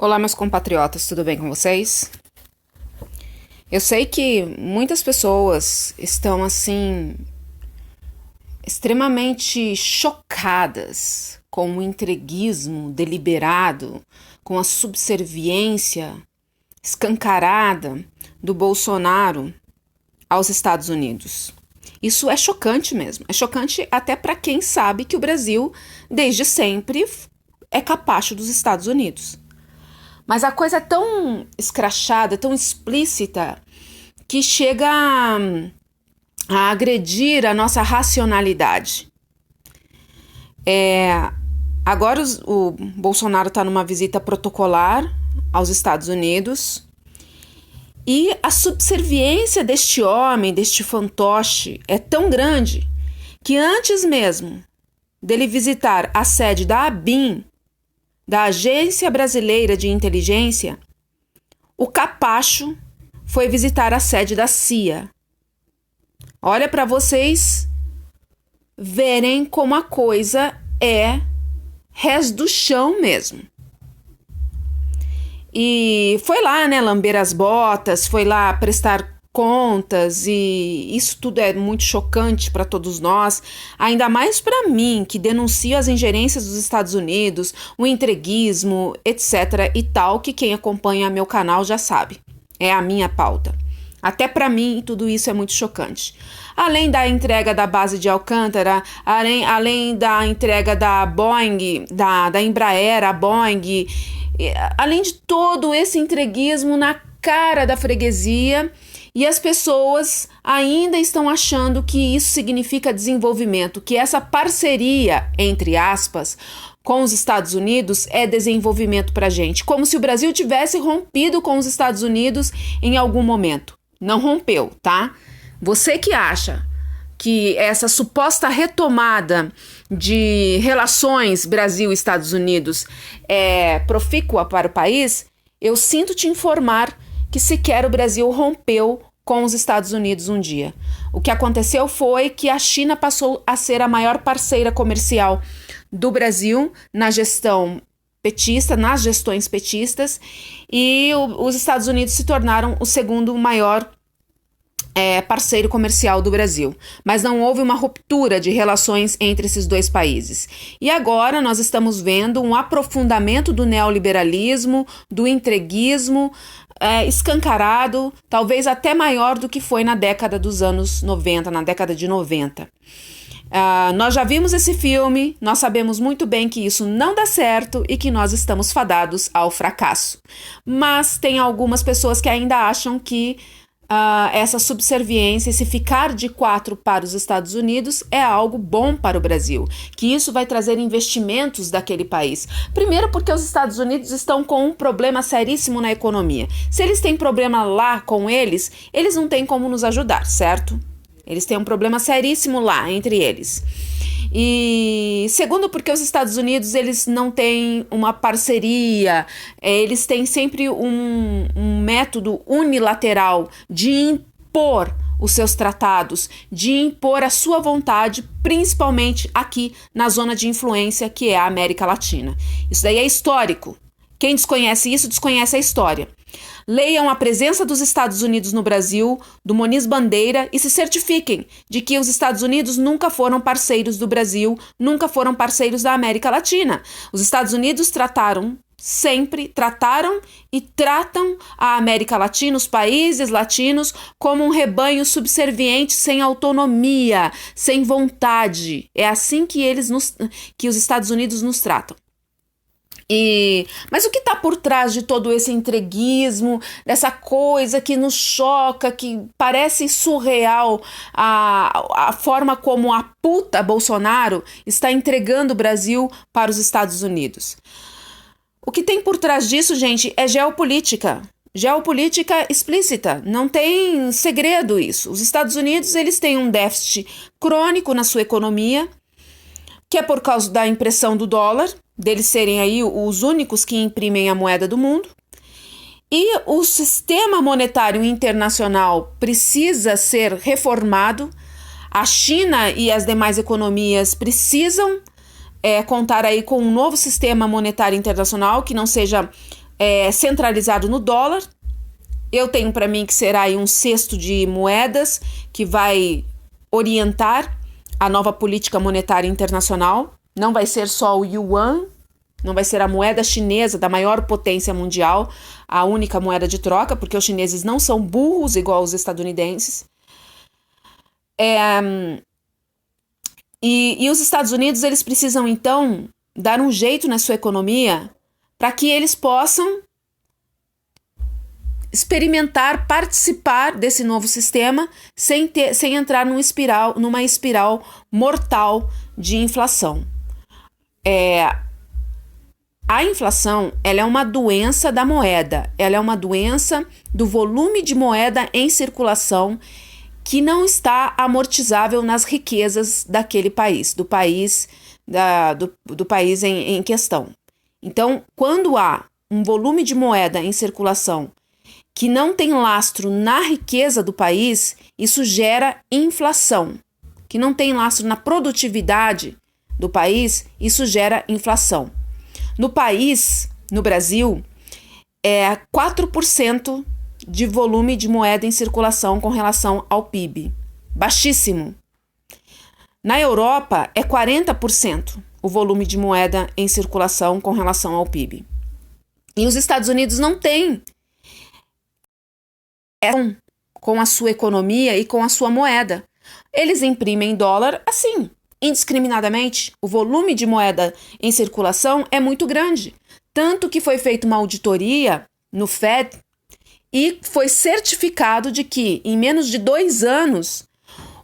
Olá, meus compatriotas, tudo bem com vocês? Eu sei que muitas pessoas estão assim extremamente chocadas com o entreguismo deliberado, com a subserviência escancarada do Bolsonaro aos Estados Unidos. Isso é chocante mesmo. É chocante até para quem sabe que o Brasil, desde sempre, é capacho dos Estados Unidos. Mas a coisa é tão escrachada, tão explícita, que chega a agredir a nossa racionalidade. Agora o Bolsonaro está numa visita protocolar aos Estados Unidos e a subserviência deste homem, deste fantoche, é tão grande que antes mesmo dele visitar a sede da ABIN, da Agência Brasileira de Inteligência, o capacho foi visitar a sede da CIA. Olha para vocês verem como a coisa é res do chão mesmo. E foi lá, né, lamber as botas, foi lá prestar contas, e isso tudo é muito chocante para todos nós, ainda mais para mim, que denuncio as ingerências dos Estados Unidos, o entreguismo, etc. e tal, que quem acompanha meu canal já sabe. É a minha pauta. Até para mim, tudo isso é muito chocante. Além da entrega da base de Alcântara, além da entrega da Boeing, da Embraer, a Boeing, além de todo esse entreguismo na cara da freguesia, e as pessoas ainda estão achando que isso significa desenvolvimento, que essa parceria, entre aspas, com os Estados Unidos é desenvolvimento para a gente, como se o Brasil tivesse rompido com os Estados Unidos em algum momento. Não rompeu, tá? Você que acha que essa suposta retomada de relações Brasil-Estados Unidos é profícua para o país, eu sinto te informar que sequer o Brasil rompeu com os Estados Unidos um dia. O que aconteceu foi que a China passou a ser a maior parceira comercial do Brasil na gestão petista, nas gestões petistas, e os Estados Unidos se tornaram o segundo maior parceiro comercial do Brasil. Mas não houve uma ruptura de relações entre esses dois países. E agora nós estamos vendo um aprofundamento do neoliberalismo, do entreguismo, escancarado, talvez até maior do que foi na década dos anos 90, na década de 90. Nós já vimos esse filme, nós sabemos muito bem que isso não dá certo e que nós estamos fadados ao fracasso. Mas tem algumas pessoas que ainda acham que essa subserviência, esse ficar de quatro para os Estados Unidos é algo bom para o Brasil, que isso vai trazer investimentos daquele país. Primeiro porque os Estados Unidos estão com um problema seríssimo na economia. Se eles têm problema lá com eles não têm como nos ajudar, certo? Eles têm um problema seríssimo lá entre eles. E segundo, porque os Estados Unidos eles não têm uma parceria, eles têm sempre um método unilateral de impor os seus tratados, de impor a sua vontade, principalmente aqui na zona de influência que é a América Latina. Isso daí é histórico. Quem desconhece isso, desconhece a história. Leiam A Presença dos Estados Unidos no Brasil, do Moniz Bandeira, e se certifiquem de que os Estados Unidos nunca foram parceiros do Brasil, nunca foram parceiros da América Latina. Os Estados Unidos sempre trataram e tratam a América Latina, os países latinos, como um rebanho subserviente, sem autonomia, sem vontade. É assim que os Estados Unidos nos tratam. Mas o que está por trás de todo esse entreguismo, dessa coisa que nos choca, que parece surreal, a forma como a puta Bolsonaro está entregando o Brasil para os Estados Unidos? O que tem por trás disso, gente, é geopolítica. Geopolítica explícita, não tem segredo isso. Os Estados Unidos eles têm um déficit crônico na sua economia, que é por causa da impressão do dólar, deles serem aí os únicos que imprimem a moeda do mundo. E o sistema monetário internacional precisa ser reformado. A China e as demais economias precisam contar aí com um novo sistema monetário internacional que não seja centralizado no dólar. Eu tenho para mim que será aí um cesto de moedas que vai orientar a nova política monetária internacional. Não vai ser só o yuan, não vai ser a moeda chinesa da maior potência mundial, a única moeda de troca, porque os chineses não são burros igual os estadunidenses. E os Estados Unidos, eles precisam, então, dar um jeito na sua economia para que eles possam experimentar, participar desse novo sistema sem entrar numa espiral mortal de inflação. A inflação, ela é uma doença da moeda, ela é uma doença do volume de moeda em circulação que não está amortizável nas riquezas daquele país, do país em questão. Então, quando há um volume de moeda em circulação que não tem lastro na riqueza do país, isso gera inflação. Que não tem lastro na produtividade do país, isso gera inflação. No país, no Brasil, é 4% de volume de moeda em circulação com relação ao PIB. Baixíssimo. Na Europa, é 40% o volume de moeda em circulação com relação ao PIB. E os Estados Unidos não têm com a sua economia e com a sua moeda. Eles imprimem dólar assim, indiscriminadamente. O volume de moeda em circulação é muito grande. Tanto que foi feita uma auditoria no Fed e foi certificado de que, em menos de 2 anos,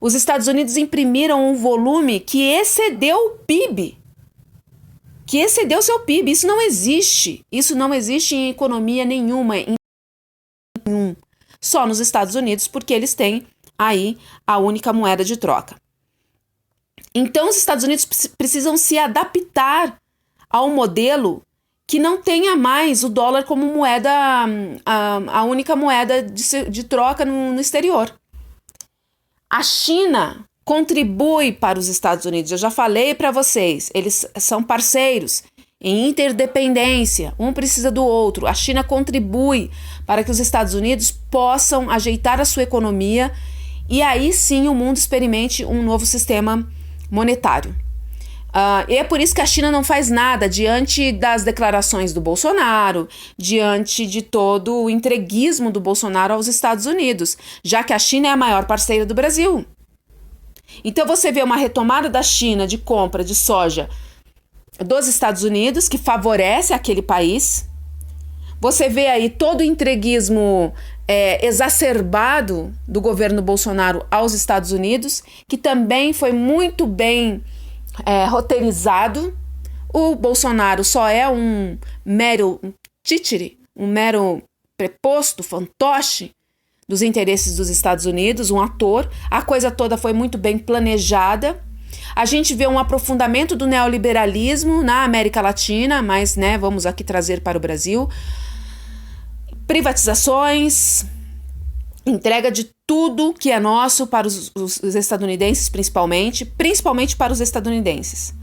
os Estados Unidos imprimiram um volume que excedeu o PIB. Que excedeu seu PIB. Isso não existe. Isso não existe em economia nenhuma. Só nos Estados Unidos, porque eles têm aí a única moeda de troca. Então, os Estados Unidos precisam se adaptar ao modelo que não tenha mais o dólar como moeda, a única moeda de troca no exterior. A China contribui para os Estados Unidos. Eu já falei para vocês, eles são parceiros em interdependência, um precisa do outro. A China contribui para que os Estados Unidos possam ajeitar a sua economia e aí sim o mundo experimente um novo sistema monetário. E é por isso que a China não faz nada diante das declarações do Bolsonaro, diante de todo o entreguismo do Bolsonaro aos Estados Unidos, já que a China é a maior parceira do Brasil. Então você vê uma retomada da China de compra de soja dos Estados Unidos, que favorece aquele país. Você vê aí todo o entreguismo exacerbado do governo Bolsonaro aos Estados Unidos, que também foi muito bem roteirizado. O Bolsonaro só é um mero títere, um mero preposto, fantoche dos interesses dos Estados Unidos, um ator. A coisa toda foi muito bem planejada. A gente vê um aprofundamento do neoliberalismo na América Latina, mas vamos aqui trazer para o Brasil. Privatizações, entrega de tudo que é nosso para os estadunidenses, principalmente para os estadunidenses.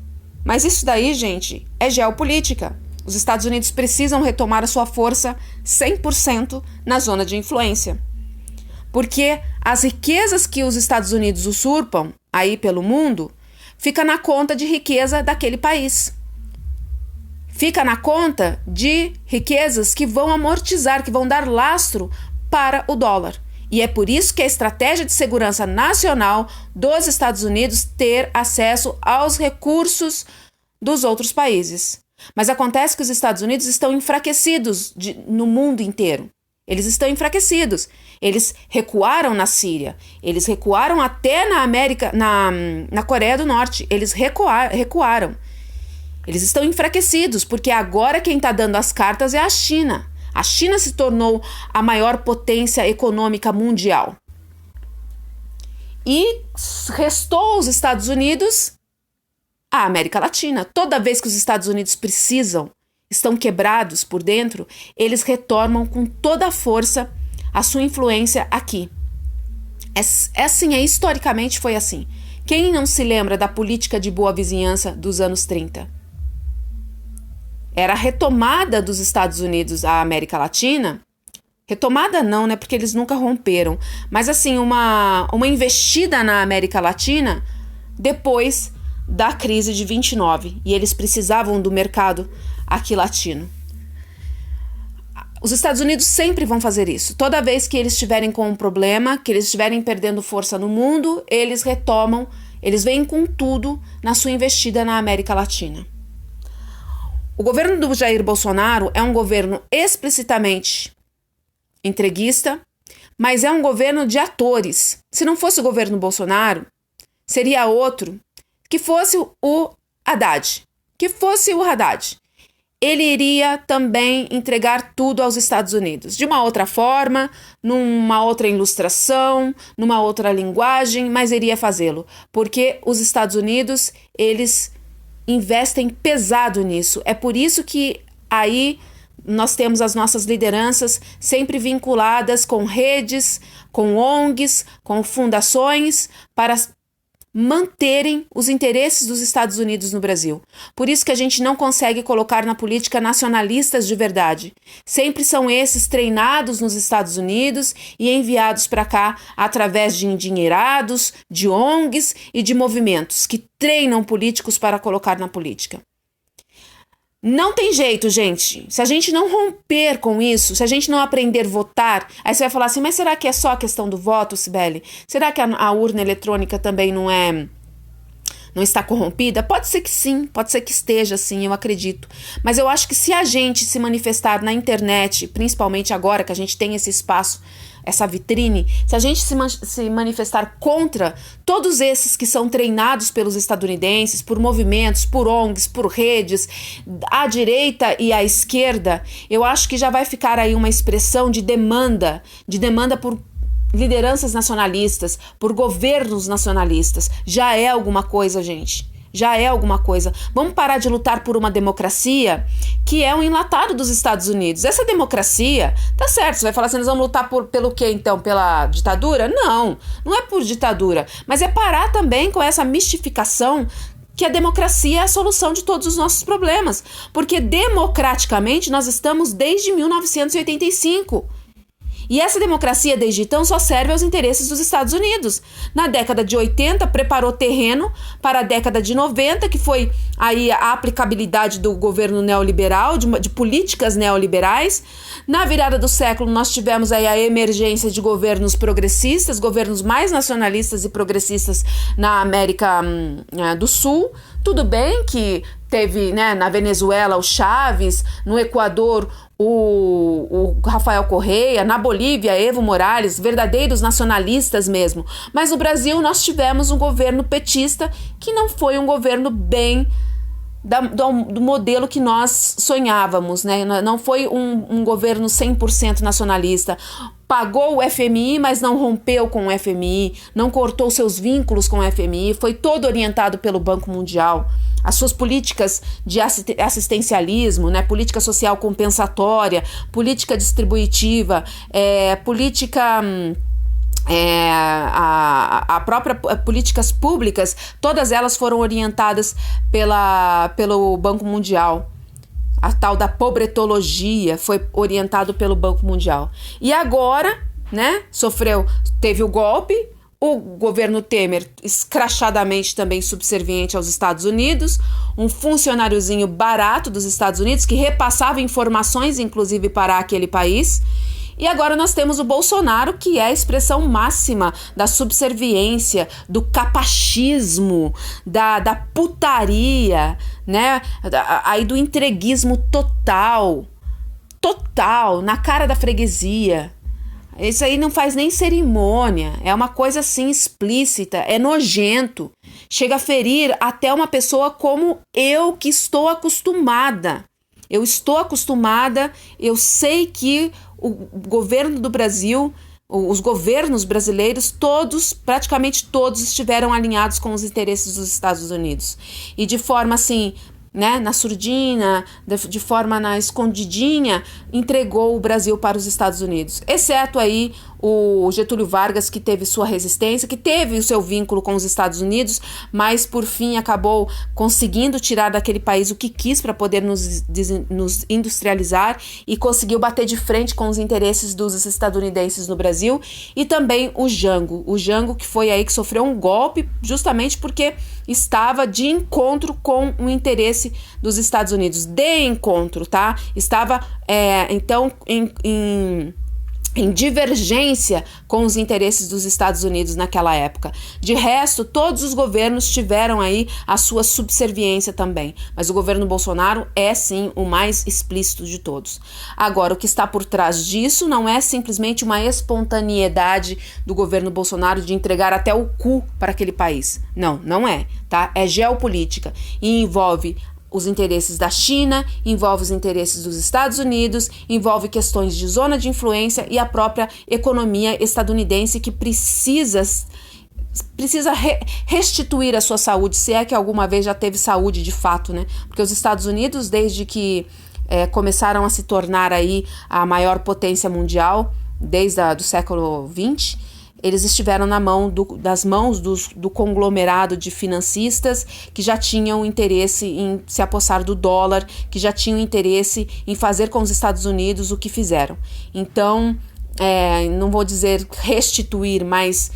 Mas isso daí, gente, é geopolítica. Os Estados Unidos precisam retomar a sua força 100% na zona de influência. Porque as riquezas que os Estados Unidos usurpam aí pelo mundo fica na conta de riqueza daquele país. Fica na conta de riquezas que vão amortizar, que vão dar lastro para o dólar. E é por isso que a estratégia de segurança nacional dos Estados Unidos ter acesso aos recursos dos outros países. Mas acontece que os Estados Unidos estão enfraquecidos no mundo inteiro. Eles estão enfraquecidos. Eles recuaram na Síria. Eles recuaram até na América, na Coreia do Norte. Eles recuaram. Eles estão enfraquecidos, porque agora quem está dando as cartas é a China. A China se tornou a maior potência econômica mundial. E restou aos Estados Unidos a América Latina. Toda vez que os Estados Unidos estão quebrados por dentro, eles retomam com toda a força a sua influência aqui. Historicamente foi assim. Quem não se lembra da política de boa vizinhança dos anos 30? era a retomada dos Estados Unidos à América Latina. Retomada não, né? Porque eles nunca romperam. Mas assim, uma investida na América Latina depois da crise de 29. E eles precisavam do mercado aqui latino. Os Estados Unidos sempre vão fazer isso. Toda vez que eles estiverem com um problema, que eles estiverem perdendo força no mundo, eles retomam, eles vêm com tudo na sua investida na América Latina. O governo do Jair Bolsonaro é um governo explicitamente entreguista, mas é um governo de atores. Se não fosse o governo Bolsonaro, seria outro, que fosse o Haddad. Ele iria também entregar tudo aos Estados Unidos, de uma outra forma, numa outra ilustração, numa outra linguagem, mas iria fazê-lo, porque os Estados Unidos, eles investem pesado nisso. É por isso que aí nós temos as nossas lideranças sempre vinculadas com redes, com ONGs, com fundações, para manterem os interesses dos Estados Unidos no Brasil. Por isso que a gente não consegue colocar na política nacionalistas de verdade. Sempre são esses treinados nos Estados Unidos e enviados para cá através de endinheirados, de ONGs e de movimentos que treinam políticos para colocar na política. Não tem jeito, gente. Se a gente não romper com isso, se a gente não aprender a votar, aí você vai falar assim, mas será que é só a questão do voto, Cibele? Será que a urna eletrônica também não está corrompida? Pode ser que sim, pode ser que esteja sim, eu acredito. Mas eu acho que se a gente se manifestar na internet, principalmente agora que a gente tem esse espaço, essa vitrine, se a gente se manifestar contra todos esses que são treinados pelos estadunidenses, por movimentos, por ONGs, por redes, à direita e à esquerda, eu acho que já vai ficar aí uma expressão de demanda por lideranças nacionalistas, por governos nacionalistas. Já é alguma coisa, gente. Já é alguma coisa. Vamos parar de lutar por uma democracia que é um enlatado dos Estados Unidos. Essa democracia, tá certo, você vai falar assim, nós vamos lutar pelo quê então? Pela ditadura? Não, não é por ditadura, mas é parar também com essa mistificação que a democracia é a solução de todos os nossos problemas. Porque democraticamente nós estamos desde 1985. E essa democracia desde então só serve aos interesses dos Estados Unidos. Na década de 80, preparou terreno para a década de 90, que foi aí a aplicabilidade do governo neoliberal, de políticas neoliberais. Na virada do século, nós tivemos aí a emergência de governos progressistas, governos mais nacionalistas e progressistas na América do Sul. Tudo bem que teve, né, na Venezuela o Chávez, no Equador o Rafael Correa, na Bolívia Evo Morales, verdadeiros nacionalistas mesmo. Mas no Brasil nós tivemos um governo petista que não foi um governo bem do modelo que nós sonhávamos, né? Não foi um governo 100% nacionalista. Pagou o FMI, mas não rompeu com o FMI, não cortou seus vínculos com o FMI, foi todo orientado pelo Banco Mundial. As suas políticas de assistencialismo, né, política social compensatória, política distributiva, política... a própria políticas públicas, todas elas foram orientadas pelo Banco Mundial. A tal da pobretologia foi orientado pelo Banco Mundial. E agora, né, teve o golpe, o governo Temer escrachadamente também subserviente aos Estados Unidos, um funcionáriozinho barato dos Estados Unidos que repassava informações, inclusive, para aquele país. E agora nós temos o Bolsonaro, que é a expressão máxima da subserviência, do capachismo, da putaria, né? Aí do entreguismo total, na cara da freguesia. Isso aí não faz nem cerimônia, é uma coisa assim explícita, é nojento. Chega a ferir até uma pessoa como eu, que estou acostumada. Eu sei que o governo do Brasil, os governos brasileiros, praticamente todos estiveram alinhados com os interesses dos Estados Unidos. E de forma assim, né, na surdina, de forma na escondidinha, entregou o Brasil para os Estados Unidos. Exceto aí o Getúlio Vargas, que teve sua resistência, que teve o seu vínculo com os Estados Unidos, mas por fim acabou conseguindo tirar daquele país o que quis para poder nos industrializar e conseguiu bater de frente com os interesses dos estadunidenses no Brasil. E também o Jango que foi aí que sofreu um golpe justamente porque estava de encontro com o interesse dos Estados Unidos. De encontro, tá? Estava, então, em divergência com os interesses dos Estados Unidos naquela época. De resto, todos os governos tiveram aí a sua subserviência também, mas o governo Bolsonaro é sim o mais explícito de todos. Agora, o que está por trás disso não é simplesmente uma espontaneidade do governo Bolsonaro de entregar até o cu para aquele país. Não, não é, tá? É geopolítica e envolve os interesses da China, envolve os interesses dos Estados Unidos, envolve questões de zona de influência e a própria economia estadunidense que precisa restituir a sua saúde, se é que alguma vez já teve saúde de fato, né? Porque os Estados Unidos, desde que começaram a se tornar aí a maior potência mundial, desde o século XX, eles estiveram das mãos do conglomerado de financistas que já tinham interesse em se apossar do dólar, que já tinham interesse em fazer com os Estados Unidos o que fizeram. Então, não vou dizer restituir, mas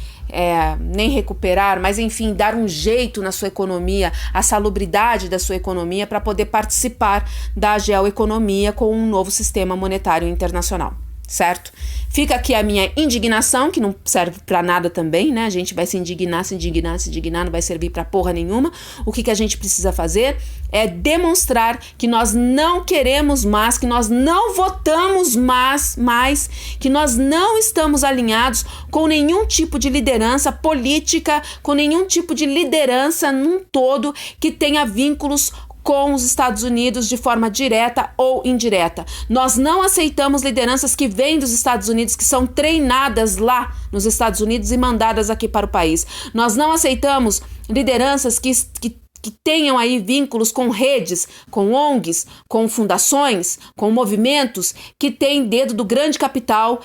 nem recuperar, mas enfim, dar um jeito na sua economia, a salubridade da sua economia para poder participar da geoeconomia com um novo sistema monetário internacional. Certo? Fica aqui a minha indignação, que não serve pra nada também, né? A gente vai se indignar, não vai servir pra porra nenhuma. O que a gente precisa fazer é demonstrar que nós não queremos mais, que nós não votamos mais, que nós não estamos alinhados com nenhum tipo de liderança política, com nenhum tipo de liderança num todo que tenha vínculos com os Estados Unidos de forma direta ou indireta. Nós não aceitamos lideranças que vêm dos Estados Unidos, que são treinadas lá nos Estados Unidos e mandadas aqui para o país. Nós não aceitamos lideranças que tenham aí vínculos com redes, com ONGs, com fundações, com movimentos que têm dedo do grande capital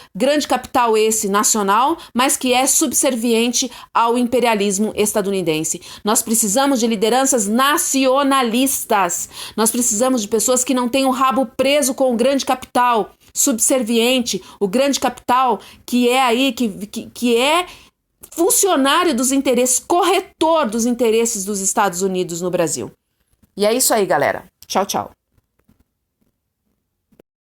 esse nacional, mas que é subserviente ao imperialismo estadunidense. Nós precisamos de lideranças nacionalistas. Nós precisamos de pessoas que não tenham o rabo preso com o grande capital subserviente, o grande capital que é aí, que é funcionário dos interesses, corretor dos interesses dos Estados Unidos no Brasil. E é isso aí, galera. Tchau, tchau.